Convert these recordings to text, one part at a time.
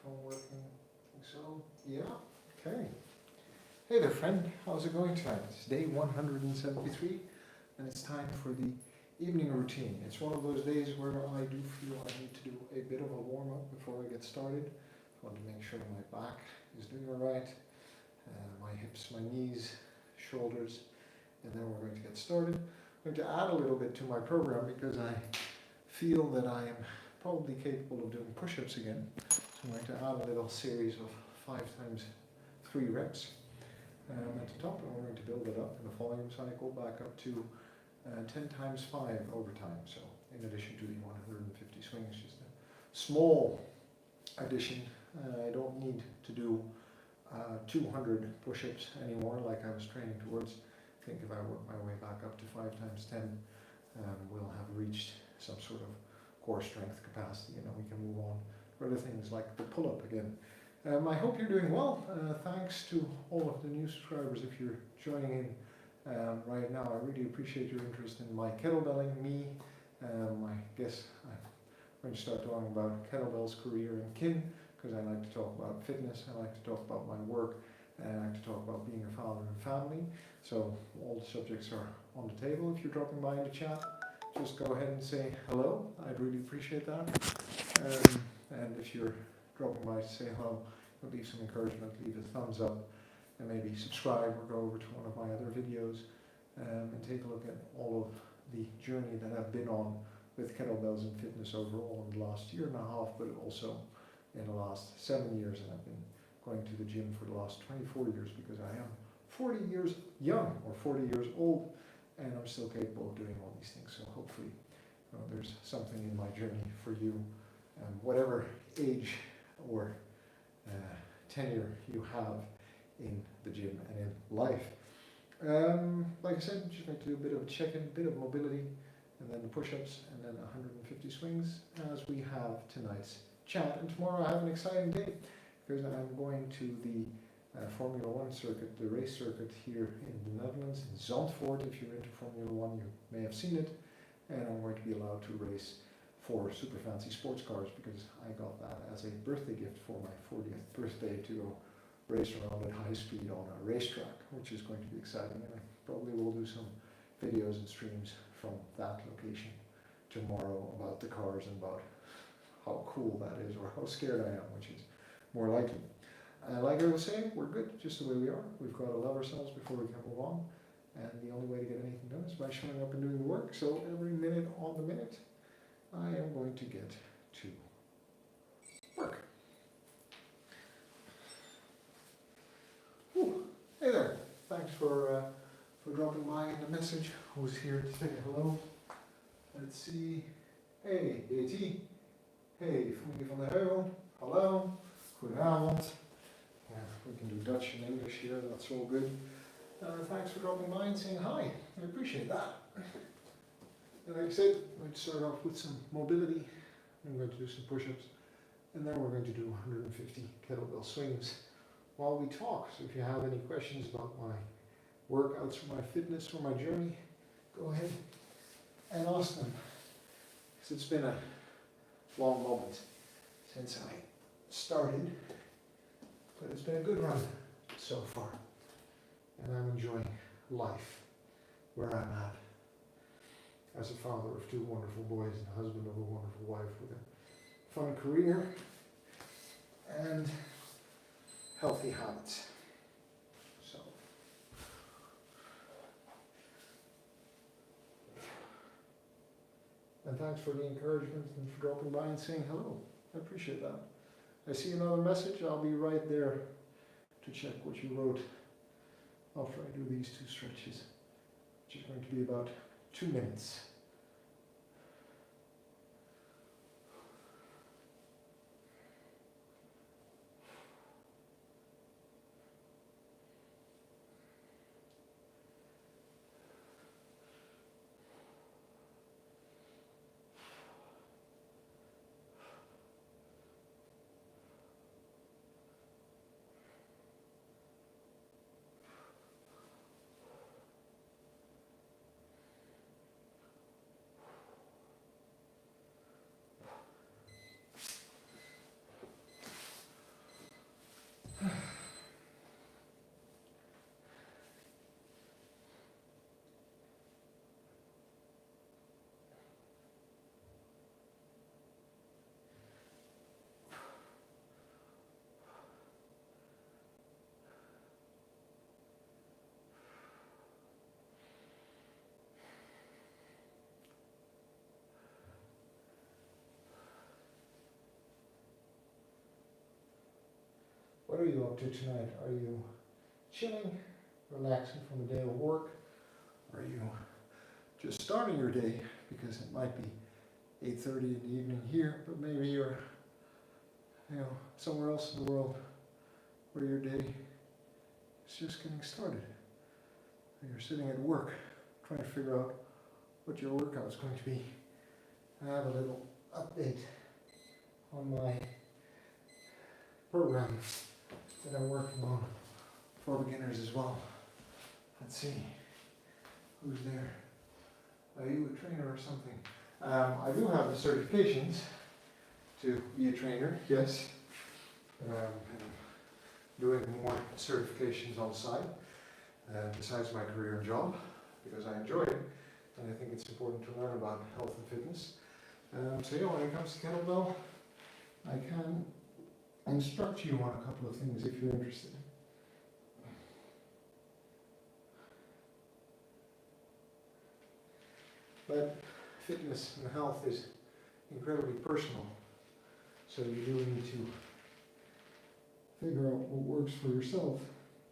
microphone working? I think so. Yeah. Okay. Hey there, friend. How's it going tonight? It's day 173, and it's time for the evening routine. It's one of those days where I do feel I need to do a bit of a warm-up before I get started. I want to make sure my back is doing all right, my hips, my knees, shoulders, and then we're going to get started. I'm going to add a little bit to my program because I feel that I am probably capable of doing push-ups again. So I'm going to add a little series of 5 times 3 reps at the top, and we're going to build it up in a volume cycle back up to 10 times 5 over time. So in addition to the 150 swings, just a small addition. I don't need to do 200 push-ups anymore like I was training towards. I think if I work my way back up to 5 times 10, we'll have reached some sort of core strength capacity, and then we can move on to other things like the pull-up again. I hope you're doing well. Thanks to all of the new subscribers if you're joining in right now. I really appreciate your interest in my kettlebelling, me. I guess I'm going to start talking about kettlebell's career and kin, because I like to talk about fitness, I like to talk about my work, and I like to talk about being a father and family. So all the subjects are on the table. If you're dropping by in the chat, just go ahead and say hello. I'd really appreciate that. And if you're dropping by to say hello, leave some encouragement, leave a thumbs up, and maybe subscribe or go over to one of my other videos and take a look at all of the journey that I've been on with kettlebells and fitness overall in the last year and a half, but also in the last 7 years. And I've been going to the gym for the last 24 years because I am 40 years young or 40 years old, and I'm still capable of doing all these things. So hopefully there's something in my journey for you, whatever age or tenure you have in the gym and in life. Like I said, just going to do a bit of a check-in, a bit of mobility, and then the push-ups, and then 150 swings as we have tonight's chat. And tomorrow I have an exciting day because I'm going to the Formula One circuit, the race circuit here in the Netherlands, in Zandvoort. If you're into Formula One, you may have seen it. And I'm going to be allowed to race for super fancy sports cars because I got that as a birthday gift for my 40th birthday to go race around at high speed on a racetrack, which is going to be exciting. And I probably will do some videos and streams from that location tomorrow about the cars and about how cool that is or how scared I am, which is more likely. Like I was saying, we're good just the way we are. We've got to love ourselves before we can move on. And the only way to get anything done is by showing up and doing the work. So every minute on the minute, I am going to get to work. Whew. Hey there. Thanks for dropping by in the message. Who's here to say hello? Let's see. Hey, DT. Hey, familie van der Heuvel. Hallo. Goedenavond. We can do Dutch and English here, that's all good. Thanks for dropping by and saying hi. I appreciate that. And like I said, I'm going to start off with some mobility. I'm going to do some push-ups, and then we're going to do 150 kettlebell swings while we talk. So if you have any questions about my workouts or my fitness or my journey, go ahead and ask them. Because it's been a long moment since I started, but it's been a good run so far, and I'm enjoying life where I'm at as a father of 2 wonderful boys and a husband of a wonderful wife with a fun career and healthy habits. So and thanks for the encouragement and for dropping by and saying hello. I appreciate that. I see another message. I'll be right there to check what you wrote after I do these 2 stretches, which is going to be about 2 minutes. What are you up to tonight? Are you chilling, relaxing from a day of work? Are you just starting your day, because it might be 8:30 in the evening here, but maybe you're somewhere else in the world where your day is just getting started. And you're sitting at work trying to figure out what your workout is going to be. I have a little update on my program that I'm working on for beginners as well. Let's see, who's there? Are you a trainer or something? I do have the certifications to be a trainer, yes. I'm doing more certifications on the side, besides my career and job, because I enjoy it, and I think it's important to learn about health and fitness. So yeah, when it comes to kettlebell, I can instruct you on a couple of things if you're interested. But fitness and health is incredibly personal, so you do need to figure out what works for yourself,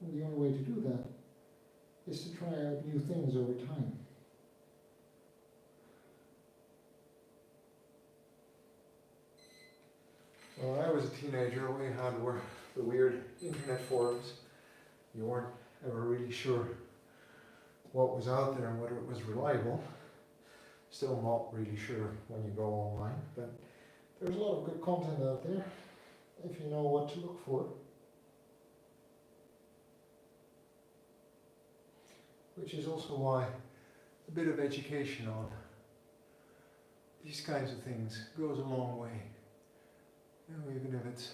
and the only way to do that is to try out new things over time. When I was a teenager, we had the weird internet forums. You weren't ever really sure what was out there and whether it was reliable. Still not really sure when you go online, but there's a lot of good content out there if you know what to look for. Which is also why a bit of education on these kinds of things goes a long way. Even if it's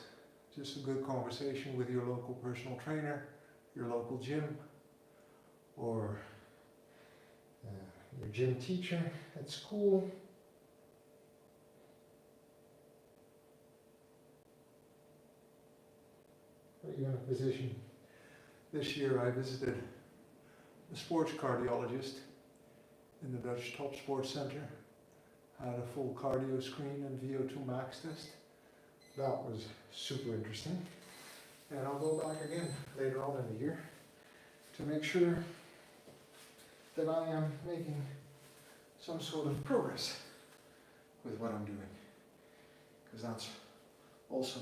just a good conversation with your local personal trainer, your local gym, or your gym teacher at school. Or even a physician. This year I visited a sports cardiologist in the Dutch Top Sports Center. Had a full cardio screen and VO2 max test. That was super interesting. And I'll go back again later on in the year to make sure that I am making some sort of progress with what I'm doing. Because that's also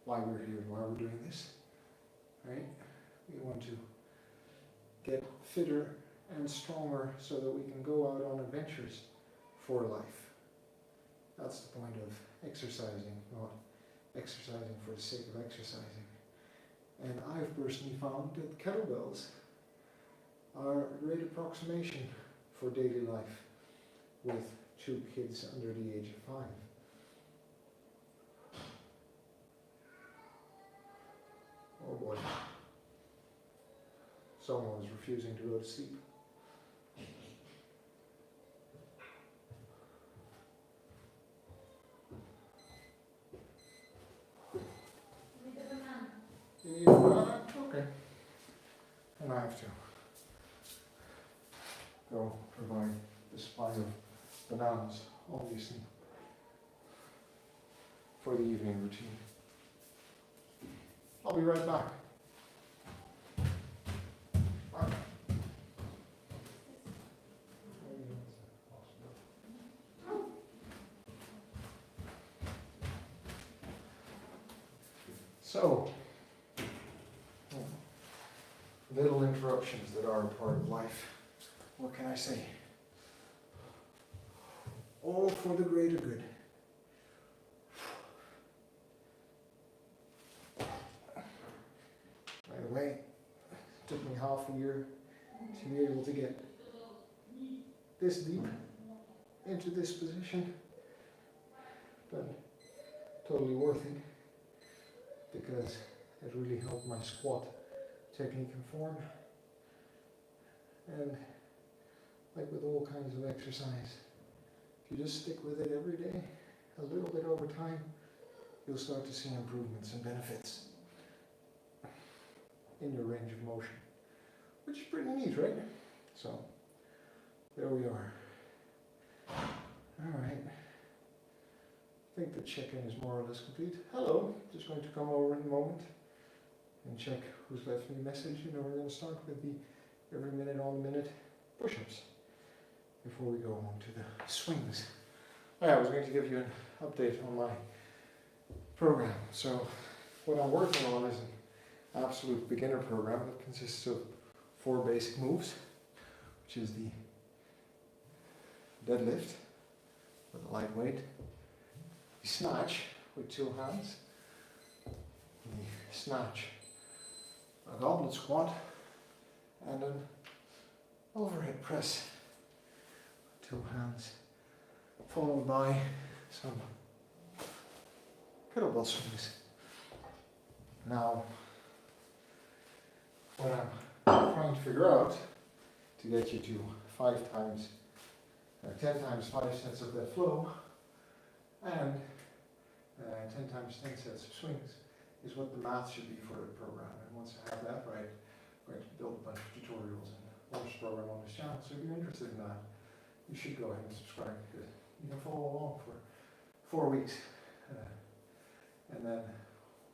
why we're here and why we're doing this, right? We want to get fitter and stronger so that we can go out on adventures for life. That's the point of exercising, not exercising for the sake of exercising. And I've personally found that kettlebells are a great approximation for daily life with 2 kids under the age of 5. Oh boy. Someone was refusing to go to sleep. You need a banana? Okay. And I have to go provide the supply of bananas, obviously, for the evening routine. I'll be right back. Bye. So, little interruptions that are a part of life. What can I say? All for the greater good. By the way, it took me half a year to be able to get this deep into this position, but totally worth it because it really helped my squat technique and form. And like with all kinds of exercise, if you just stick with it every day, a little bit over time, you'll start to see improvements and benefits in your range of motion, which is pretty neat, right? So, there we are. Alright. I think the check-in is more or less complete. Hello, just going to come over in a moment. and check who's left me a message. And then we're going to start with the every minute on the minute push-ups before we go on to the swings. I was going to give you an update on my program. So what I'm working on is an absolute beginner program that consists of 4 basic moves, which is the deadlift with a light weight, the snatch with 2 hands, the snatch, a goblet squat, and an overhead press with 2 hands, followed by some kettlebell swings. Now, what I'm trying to figure out to get you to 10 times 5 sets of that flow and 10 times 10 sets of swings is what the math should be for the program. And once I have that right, I'm going to build a bunch of tutorials and launch the program on this channel. So if you're interested in that, you should go ahead and subscribe, because you can follow along for 4 weeks. And then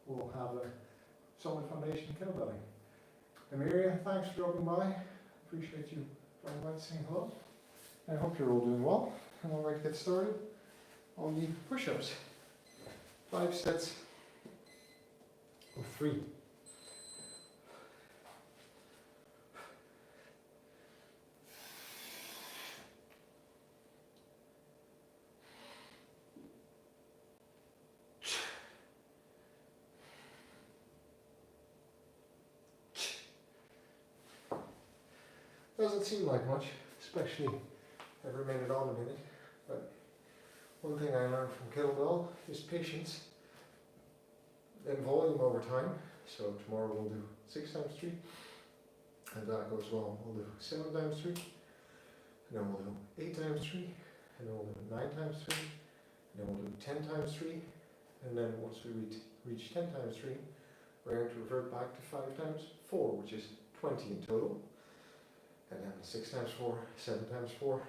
we'll have a solid foundation in kettlebelling. Emiria, thanks for dropping by. Appreciate you dropping by saying hello. I hope you're all doing well. And I'm going to get started on the push-ups. 5 sets of 3. Doesn't seem like much, especially every minute on a minute, but one thing I learned from kettlebell is patience and volume over time. So tomorrow we'll do 6 times 3, and that goes well. We'll do 7 times 3, and then we'll do 8 times 3, and then we'll do 9 times 3, and then we'll do 10 times 3, and then once we reach 10 times 3, we're going to revert back to 5 times 4, which is 20 in total. And then 6 times 4, 7 times 4,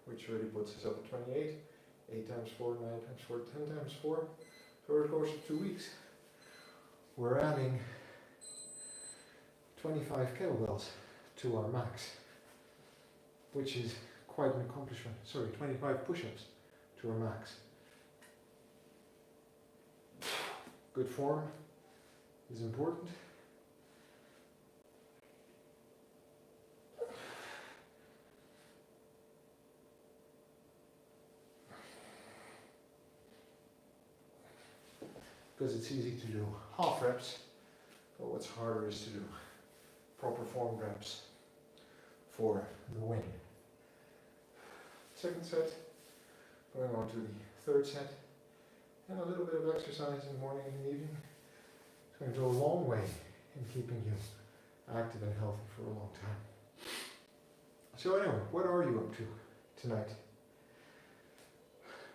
which already puts us up at 28, 8 times 4, 9 times 4, 10 times 4. So over the course of 2 weeks, we're adding 25 kettlebells to our max, which is quite an accomplishment. Sorry, 25 push-ups to our max. Good form is important. Because it's easy to do half reps, but what's harder is to do proper form reps for the win. Second set, going on to the third set, and a little bit of exercise in the morning and the evening. It's going to go a long way in keeping you active and healthy for a long time. So anyway, what are you up to tonight?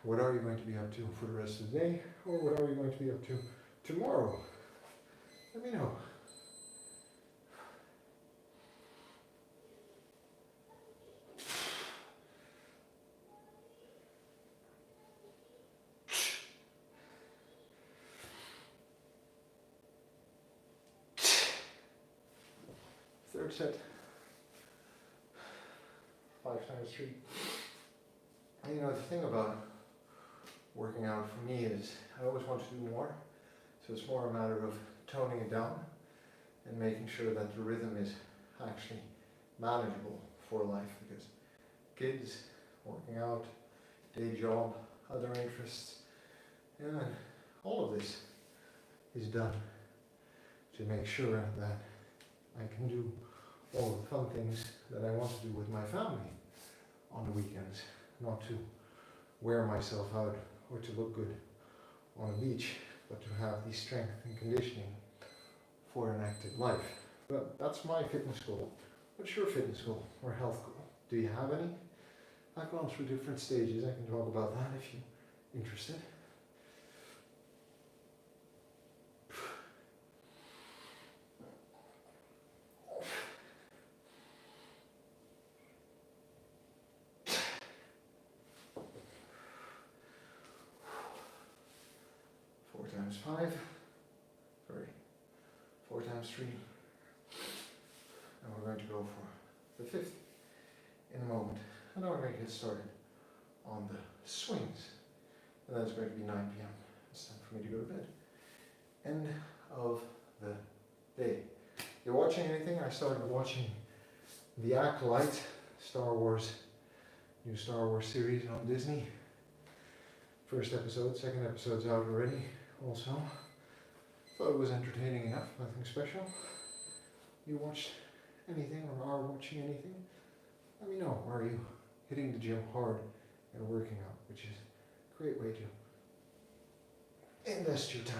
What are you going to be up to for the rest of the day? Or what are you going to be up to tomorrow? Let me know. Third set. 5 times 3. And you know, the thing about working out for me is I always want to do more, so it's more a matter of toning it down and making sure that the rhythm is actually manageable for life, because kids, working out, day job, other interests, and all of this is done to make sure that I can do all the fun things that I want to do with my family on the weekends, not to wear myself out or to look good on a beach, but to have the strength and conditioning for an active life. But that's my fitness goal. What's your fitness goal or health goal? Do you have any? I've gone through different stages. I can talk about that if you're interested. Times 5, sorry, 4 times 3. And we're going to go for the 5th in a moment. And now we're going to get started on the swings. And that's going to be 9 p.m. It's time for me to go to bed. End of the day. You're watching anything? I started watching The Acolyte, new Star Wars series on Disney. First episode, second episode's out already also. Thought it was entertaining enough, nothing special. You watched anything or are watching anything? Let me know. Are you hitting the gym hard and working out, which is a great way to invest your time.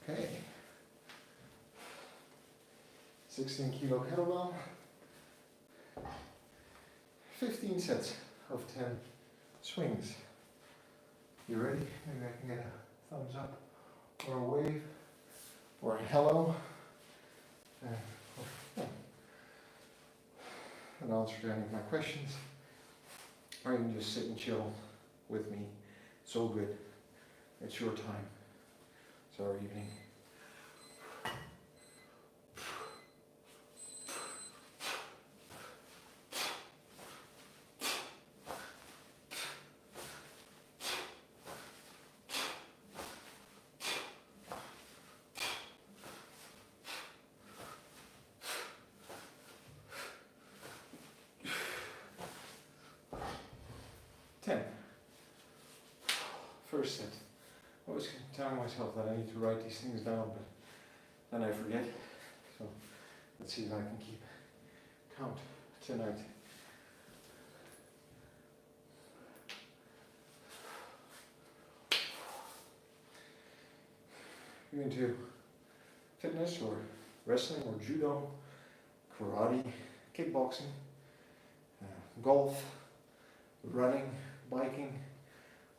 Okay. 16 kilo kettlebell. 15 sets of 10 swings. You ready? Maybe I can get a thumbs up or a wave or a hello. An answer to any of my questions. Or you can just sit and chill with me. It's all good. It's your time. It's our evening. First set. I was telling myself that I need to write these things down, but then I forget. So let's see if I can keep count tonight. You're into fitness or wrestling or judo, karate, kickboxing, golf, running, biking,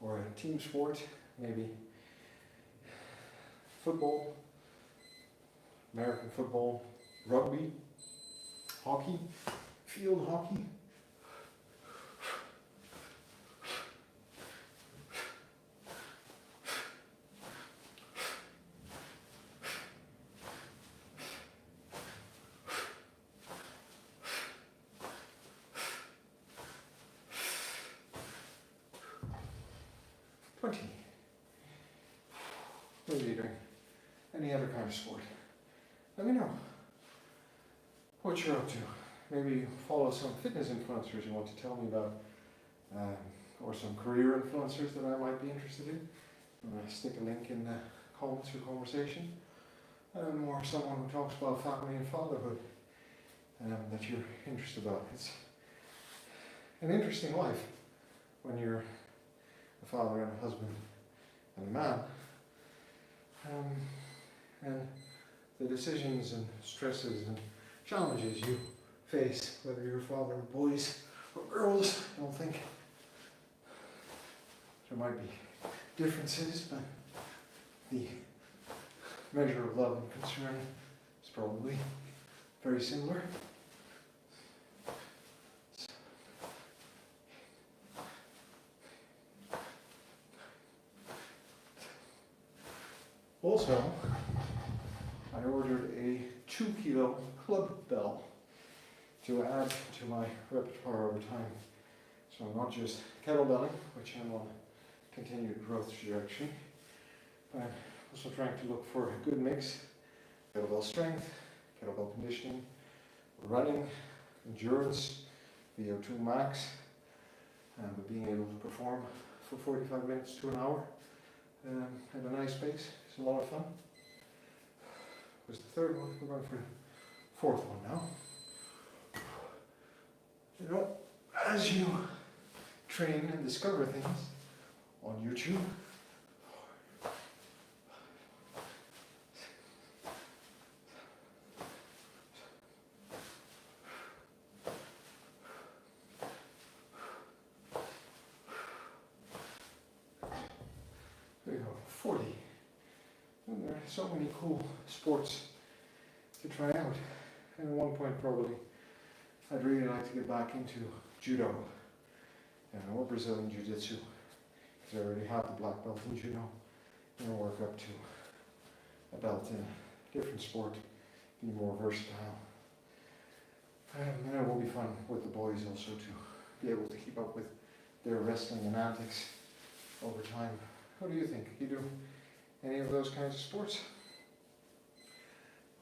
or a team sport, maybe football, American football, rugby, hockey, field hockey. What are you doing? Any other kind of sport? Let me know what you're up to. Maybe you follow some fitness influencers you want to tell me about, or some career influencers that I might be interested in. I'm going to stick a link in the comments or conversation. Or someone who talks about family and fatherhood that you're interested about. It's an interesting life when you're a father and a husband and a man. And the decisions and stresses and challenges you face, whether you're a father of boys or girls, I don't think there might be differences, but the measure of love and concern is probably very similar. Also, I ordered a 2 kilo club bell to add to my repertoire over time. So I'm not just kettlebelling, which I'm on a continued growth trajectory, but I'm also trying to look for a good mix: kettlebell strength, kettlebell conditioning, running, endurance, VO2 max, but being able to perform for 45 minutes to an hour at a nice pace. It's a lot of fun. It was the third one. We're going for the fourth one now. You know, as you train and discover things on YouTube, there you go, 40. And there are so many cool sports to try out. and at one point probably I'd really like to get back into judo or Brazilian jiu-jitsu, because I already have the black belt in judo, and work up to a belt in a different sport, be more versatile. And it will be fun with the boys also to be able to keep up with their wrestling and antics over time. What do you think? You do any of those kinds of sports?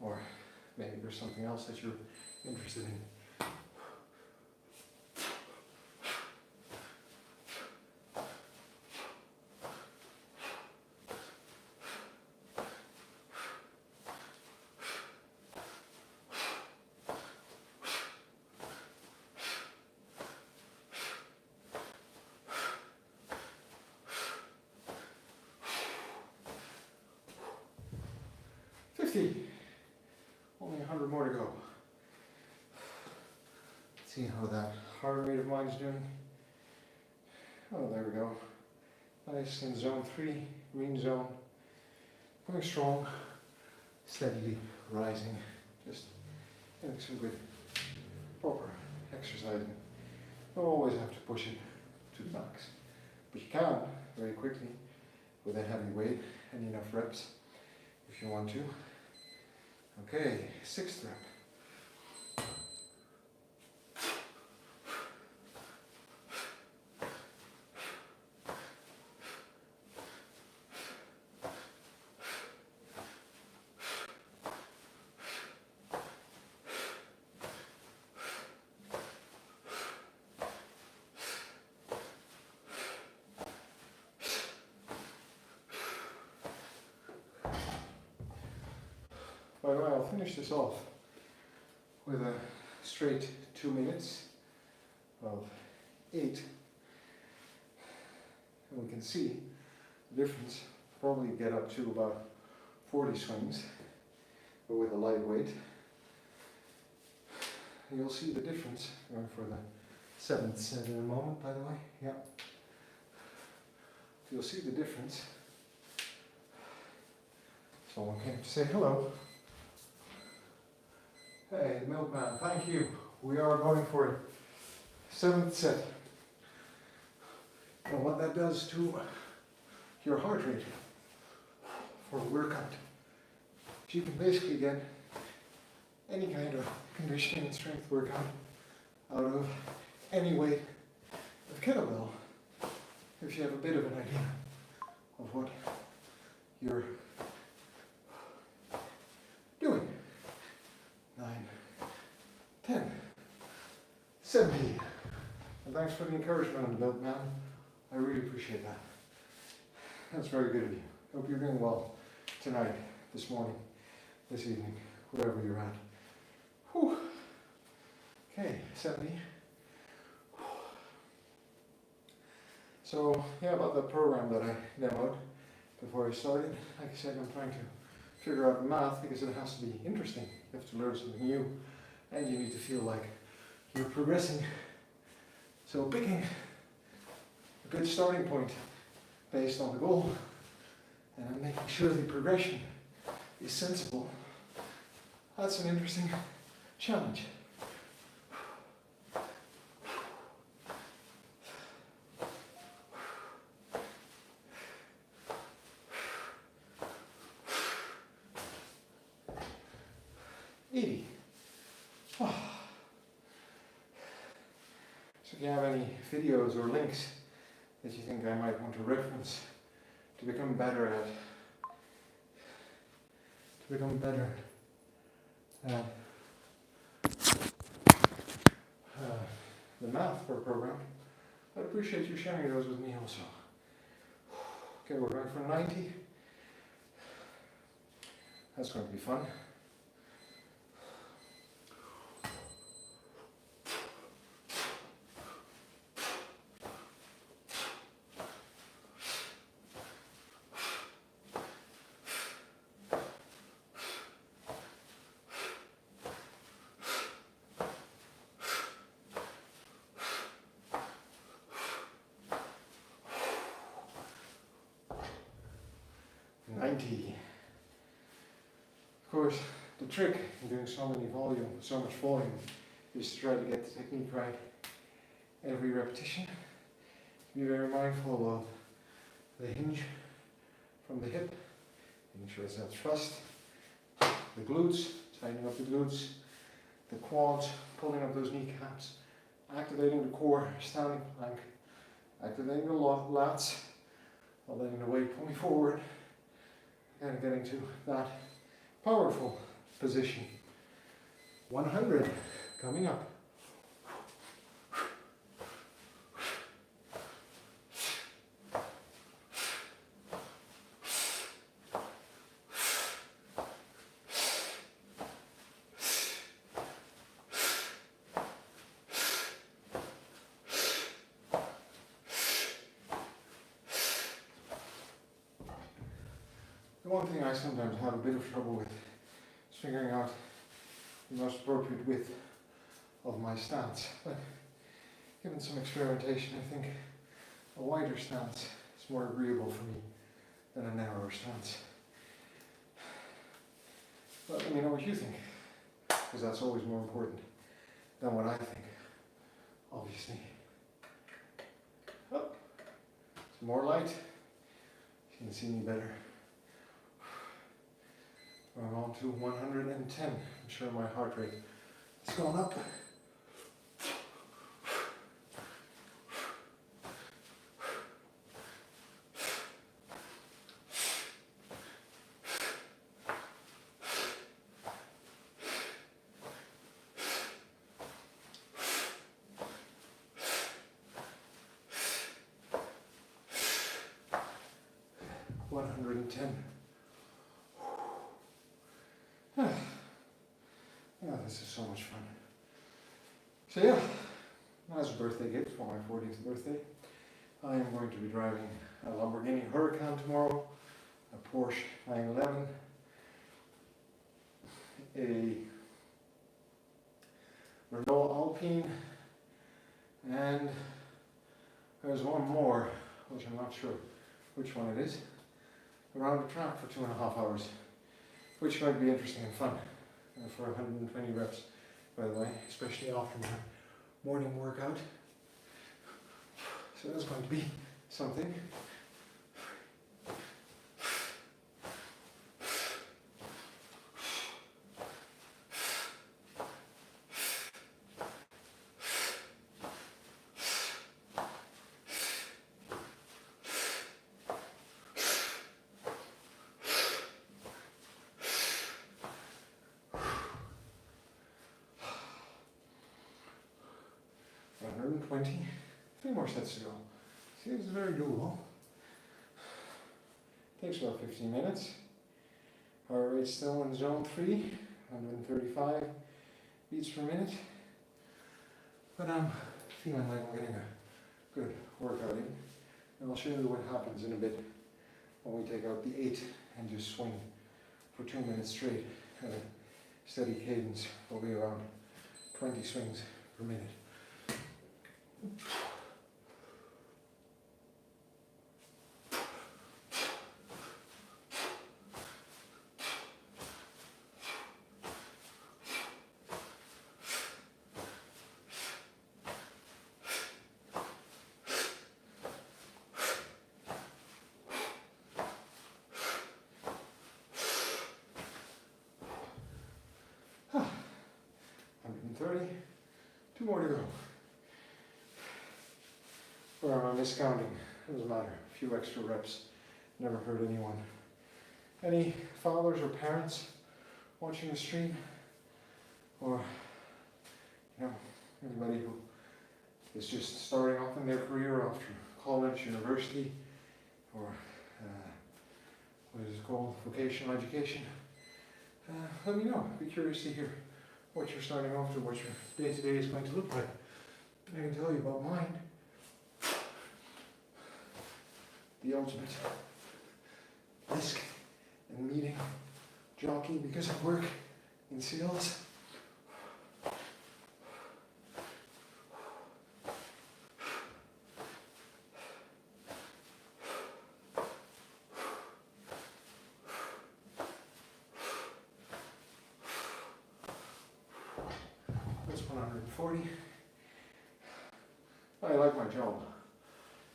Or maybe there's something else that you're interested in. Only 100 more to go. Let's see how that heart rate of mine is doing. Oh, there we go. Nice in zone 3, green zone. Going strong, steadily rising. Just getting some good, proper exercising. Don't always have to push it to the max, but you can very quickly with a heavy weight and enough reps if you want to. Okay, 6th rep. By the way, I'll finish this off with a straight 2 minutes of 8. And we can see the difference. Probably get up to about 40 swings, but with a light weight. You'll see the difference. Going for the 7th set in a moment, by the way. Yeah. You'll see the difference. Someone came to say hello. Hey, Milkman, thank you. We are going for it. 7th set. And what that does to your heart rate for a workout. You can basically get any kind of conditioning and strength workout out of any weight of kettlebell if you have a bit of an idea of what you're doing. 9, 10, 17. And thanks for the encouragement on the build, man. I really appreciate that. That's very good of you. Hope you're doing well tonight, this morning, this evening, wherever you're at. Whew. Okay, 70. So, yeah, about the program that I demoed before I started. Like I said, I'm trying to figure out the math because it has to be interesting. You have to learn something new and you need to feel like you're progressing. So picking a good starting point based on the goal and making sure the progression is sensible, that's an interesting challenge. So if you have any videos or links that you think I might want to reference to become better at the math for a program, I'd appreciate you sharing those with me also. Okay, we're going for 90. That's going to be fun. Of course, The trick in doing so much volume, is to try to get the technique right every repetition. Be very mindful of the hinge from the hip, making sure it's not thrust, the glutes, tightening up the glutes, the quads, pulling up those kneecaps, activating the core, standing plank, activating the lats, while letting the weight pull me forward, and getting to that powerful position. 100 coming up. The one thing I sometimes have a bit of trouble with is figuring out the most appropriate width of my stance. But given some experimentation, I think a wider stance is more agreeable for me than a narrower stance. But let me know what you think, because that's always more important than what I think, obviously. Oh, some more light. You can see me better. I'm on to 110. I'm sure my heart rate has gone up. Yeah, this is so much fun. So yeah, as a birthday gift for my 40th birthday, I am going to be driving a Lamborghini Huracan tomorrow, a Porsche 911, a Renault Alpine, and there's one more, which I'm not sure which one it is, around the track for 2.5 hours, which might be interesting and fun for 120 reps, by the way, especially after my morning workout. So that's going to be something. Three more sets to go. Seems very doable. Takes about 15 minutes. Heart rate still in zone 3, 135 beats per minute. But I'm feeling like I'm getting a good workout in. And I'll show you what happens in a bit when we take out the 8 and just swing for 2 minutes straight at a steady cadence. Will be around 20 swings per minute. Two more to go. Or am I miscounting? It doesn't matter. A few extra reps. Never hurt anyone. Any fathers or parents watching the stream? Or, anybody who is just starting off in their career after college, university, or what is it called? Vocational education? Let me know. I'd be curious to hear what you're starting off to, what your day-to-day is going to look like. I can tell you about mine. The ultimate risk and meeting jockey because I work in sales. 40. I like my job.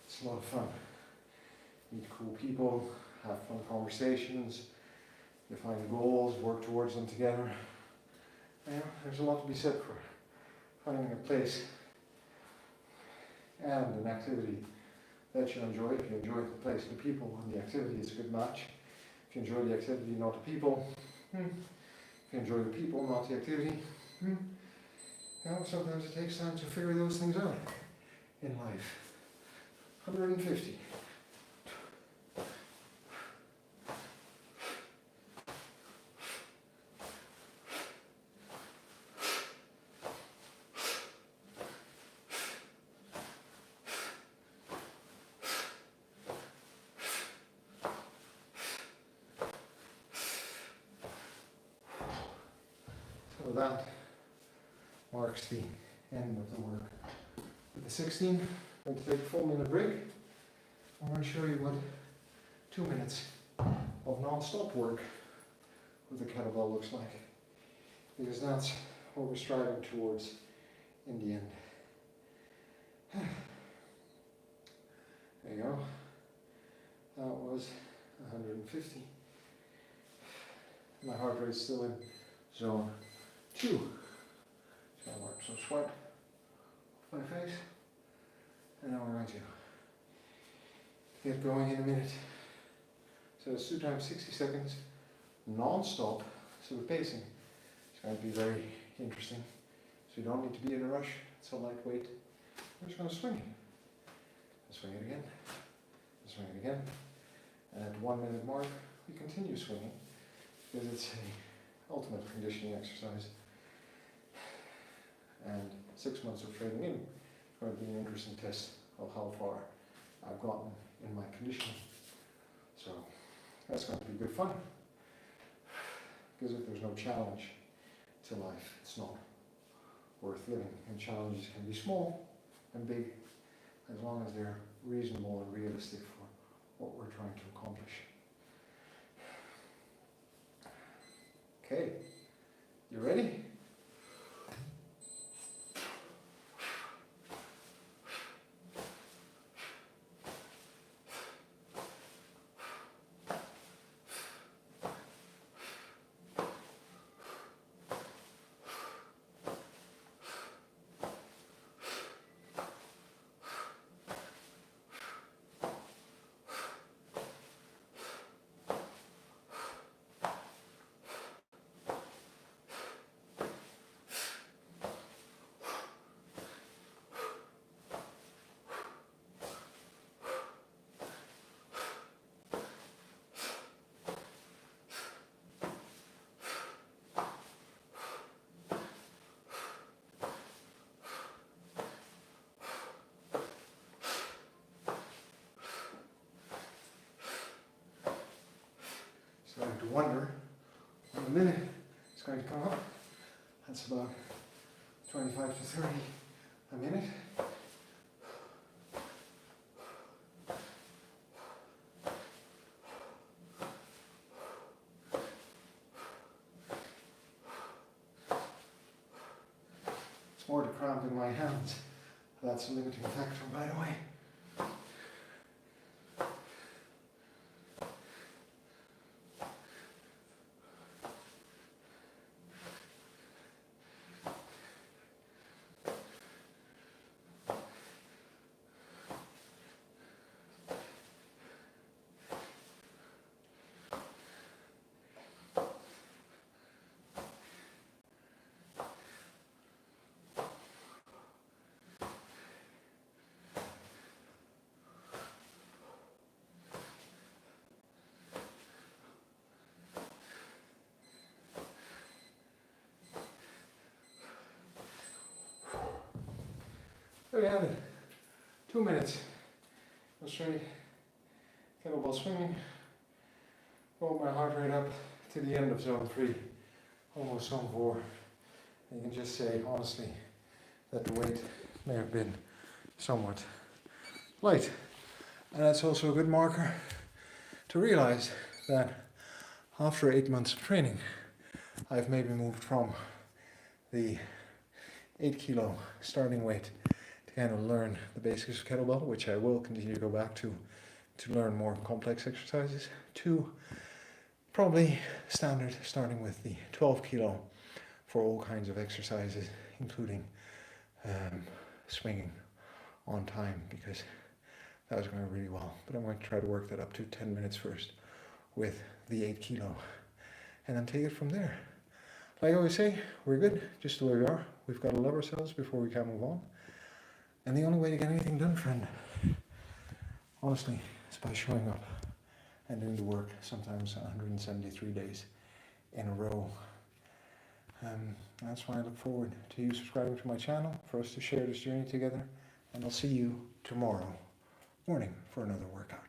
It's a lot of fun. Meet cool people, have fun conversations, define goals, work towards them together. Yeah, there's a lot to be said for finding a place and an activity that you enjoy. If you enjoy the place, the people, and the activity is a good match. If you enjoy the activity, not the people. If you enjoy the people, not the activity. You know, sometimes it takes time to figure those things out in life. 150. So that marks the end of the work. With the 16, I'm going to take a 4-minute break. I'm going to show you what 2 minutes of non-stop work with the kettlebell looks like. Because that's what we're striving towards in the end. There you go. That was 150. My heart rate's still in zone 2. So I wipe some sweat off my face. And now we're going to get going in a minute. So it's 2 times 60 seconds, non-stop. So the pacing is going to be very interesting. So you don't need to be in a rush. It's a lightweight. We're just going to swing it. Swing it again. Swing it again. And at the 1 minute mark, we continue swinging because it's an ultimate conditioning exercise. And 6 months of training in is going to be an interesting test of how far I've gotten in my conditioning. So that's going to be good fun. Because if there's no challenge to life, it's not worth living. And challenges can be small and big, as long as they're reasonable and realistic for what we're trying to accomplish. Okay, you ready? Starting to wonder when a minute it's going to come up. That's about 25 to 30 a minute. It's more the cramp in my hands. That's a limiting factor, by the way. There we have it. 2 minutes. Go straight. Kettlebell swinging. Roll my heart rate up to the end of zone 3. Almost zone 4. And you can just say, honestly, that the weight may have been somewhat light. And that's also a good marker to realize that after 8 months of training, I've maybe moved from the 8 kilo starting weight to kind of learn the basics of kettlebell, which I will continue to go back to learn more complex exercises, to probably standard starting with the 12 kilo for all kinds of exercises, including swinging on time, because that was going really well. But I'm going to try to work that up to 10 minutes first with the 8 kilo and then take it from there. Like I always say, we're good just the way we are. We've got to love ourselves before we can move on. And the only way to get anything done, friend, honestly, is by showing up and doing the work, sometimes 173 days in a row. That's why I look forward to you subscribing to my channel, for us to share this journey together, and I'll see you tomorrow morning for another workout.